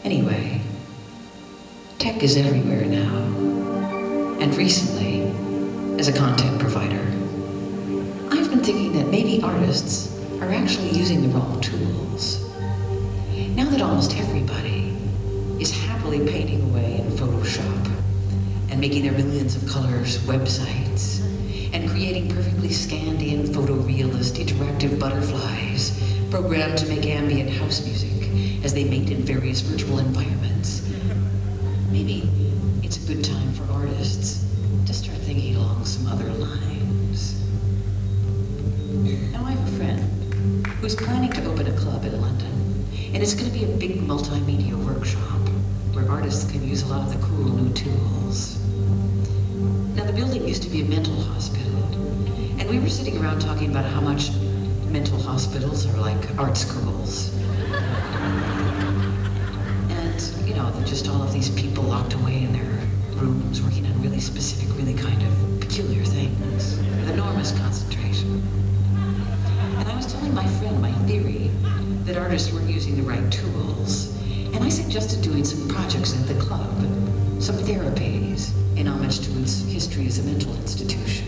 Anyway, tech is everywhere now. And recently, as a content provider, I've been thinking that maybe artists are actually using the wrong tools. Now that almost everybody is happily painting away in Photoshop and making their millions of colors websites and creating perfectly scanned-in photorealist interactive butterflies programmed to make ambient house music as they mate in various virtual environments, maybe it's a good time for artists to start thinking along some other lines. Now I have a friend who's planning to open a club in London, and it's going to be a big multimedia workshop where artists can use a lot of the cool new tools. Now the building used to be a mental hospital, and we were sitting around talking about how much mental hospitals are like art schools. And, you know, they're just all of these people locked away in their rooms working on really specific, really kind of peculiar things with enormous concentration. And I was telling my friend my theory that artists weren't using the right tools, and I suggested doing some projects at the club, some therapies, in homage to its history as a mental institution.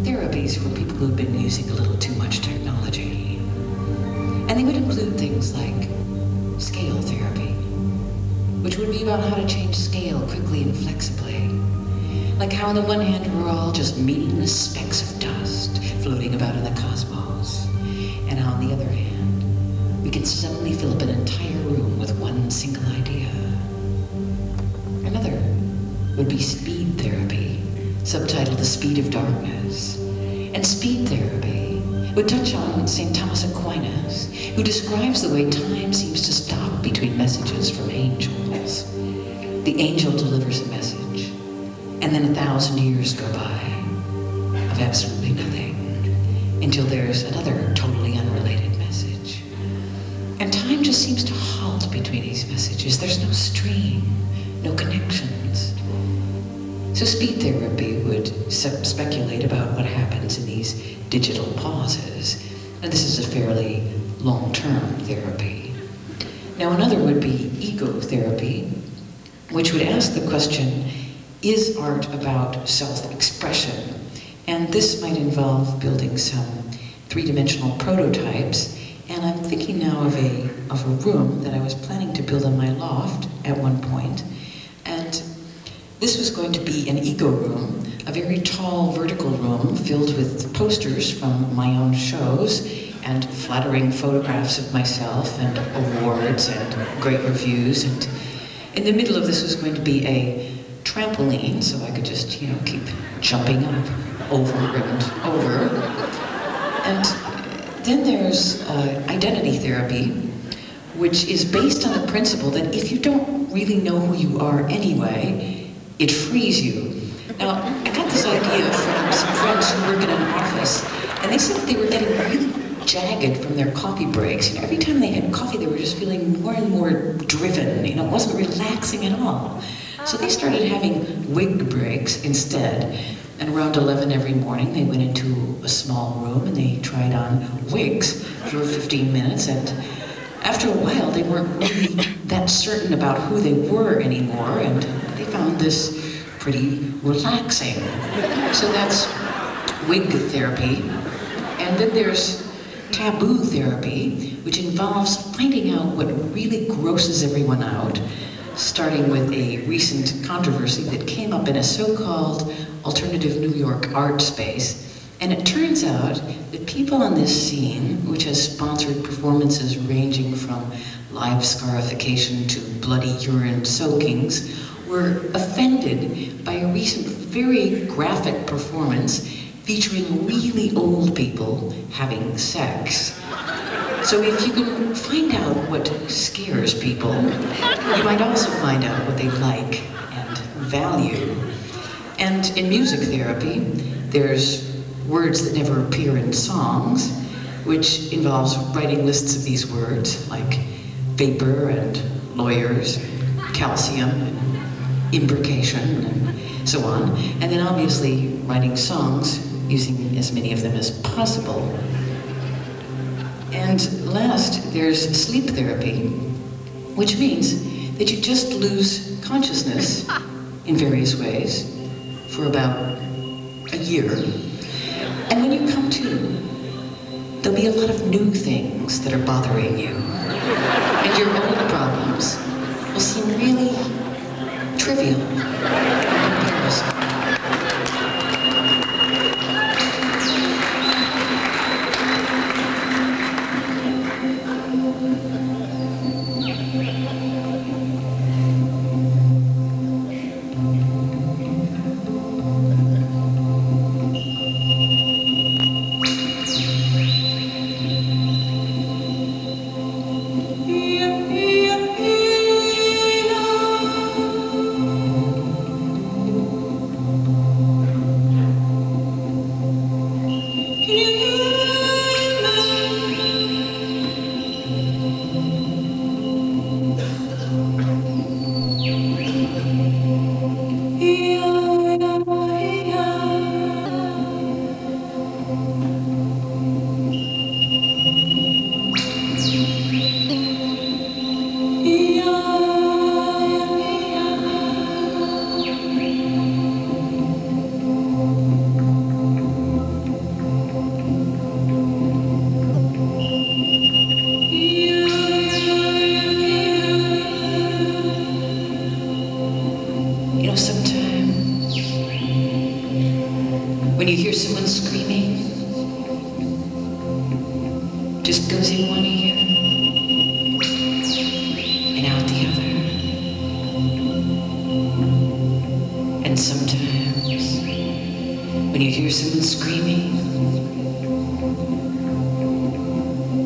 Therapies for people who've been using a little too much technology. And they would include things like scale therapy, which would be about how to change scale quickly and flexibly. Like how on the one hand we're all just meaningless specks of dust floating about in the cosmos, and how on the other hand we can suddenly fill up an entire room with one single idea. Another would be speed therapy, subtitled The Speed of Darkness. And speed therapy would touch on St. Thomas Aquinas, who describes the way time seems to stop between messages from angels. The angel delivers a message, and then 1,000 years go by of absolutely nothing, until there's another totally unrelated message. And time just seems to halt between these messages. There's no stream, no connections. So speed therapy would speculate about what happens in these digital pauses. And this is a fairly long-term therapy. Now another would be ego therapy, which would ask the question, is art about self-expression? And this might involve building some three-dimensional prototypes. And I'm thinking now of a room that I was planning to build on my loft at one point. And this was going to be an ego room, a very tall vertical room filled with posters from my own shows and flattering photographs of myself and awards and great reviews. And in the middle of this was going to be a trampoline, so I could just, you know, keep jumping up over and over. And then there's identity therapy, which is based on the principle that if you don't really know who you are anyway, it frees you. Now, I got this idea from some friends who work in an office, and they said that they were getting really jagged from their coffee breaks. You know, every time they had coffee, they were just feeling more and more driven. You know, it wasn't relaxing at all. So they started having wig breaks instead. And around 11 every morning, they went into a small room and they tried on wigs for 15 minutes. And after a while, they weren't really that certain about who they were anymore, and they found this pretty relaxing. So that's wig therapy. And then there's taboo therapy, which involves finding out what really grosses everyone out, starting with a recent controversy that came up in a so-called alternative New York art space. And it turns out that people on this scene, which has sponsored performances ranging from live scarification to bloody urine soakings, were offended by a recent very graphic performance featuring really old people having sex. So if you can find out what scares people, you might also find out what they like and value. And in music therapy, there's words that never appear in songs, which involves writing lists of these words, like vapor and lawyers, calcium and imbrication and so on. And then obviously writing songs, using as many of them as possible. And last, there's sleep therapy, which means that you just lose consciousness in various ways for about a year. And when you come to, there'll be a lot of new things that are bothering you. And your old problems will seem really trivial in comparison. Sometimes when you hear someone screaming, just goes in one ear and out the other. And sometimes when you hear someone screaming,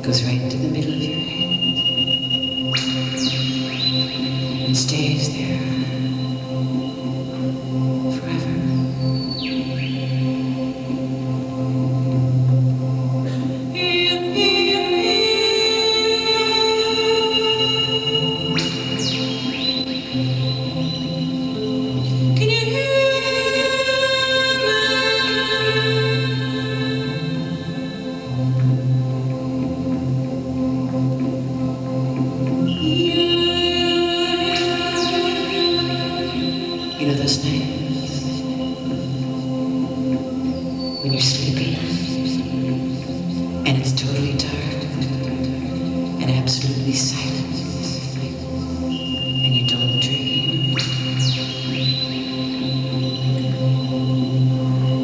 goes right into the middle of your head and stays there. You know those nights when you're sleeping and it's totally dark and absolutely silent and you don't dream?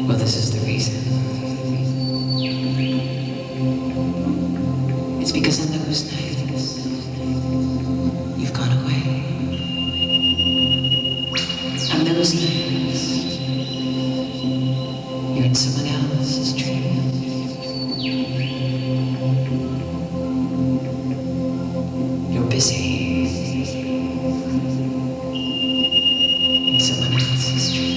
Well, this is the reason. It's because on those nights you've gone away. On those nights, you're in someone else's dream. You're busy in someone else's dream.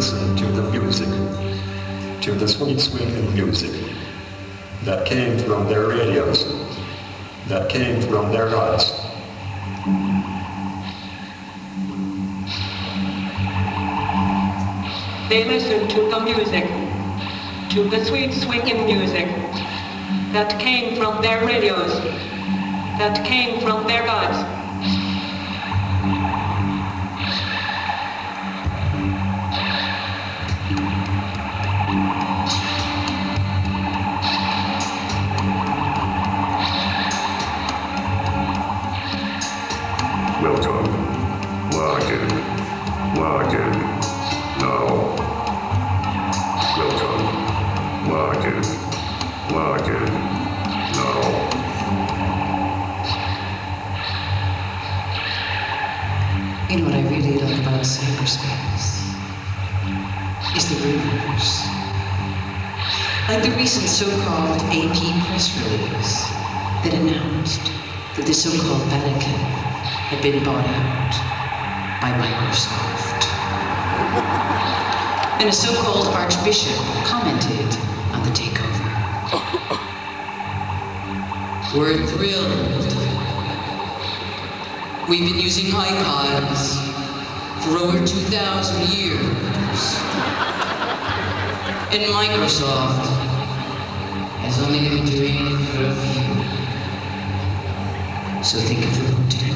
Listen to the music, to the sweet swinging music that came from their radios, that came from their hearts. They listen to the music to the sweet swinging music that came from their radios, that came from their gods. Welcome. Log in. Now. Welcome. Log in. Now. You know what I really like about cyberspace is the rumors. Like the recent so-called AP press release that announced that the so-called Vatican had been bought out by Microsoft. And a so-called archbishop commented on the takeover. We're thrilled. We've been using iPods for over 2,000 years. And Microsoft has only been doing it for a few. So think of the potential.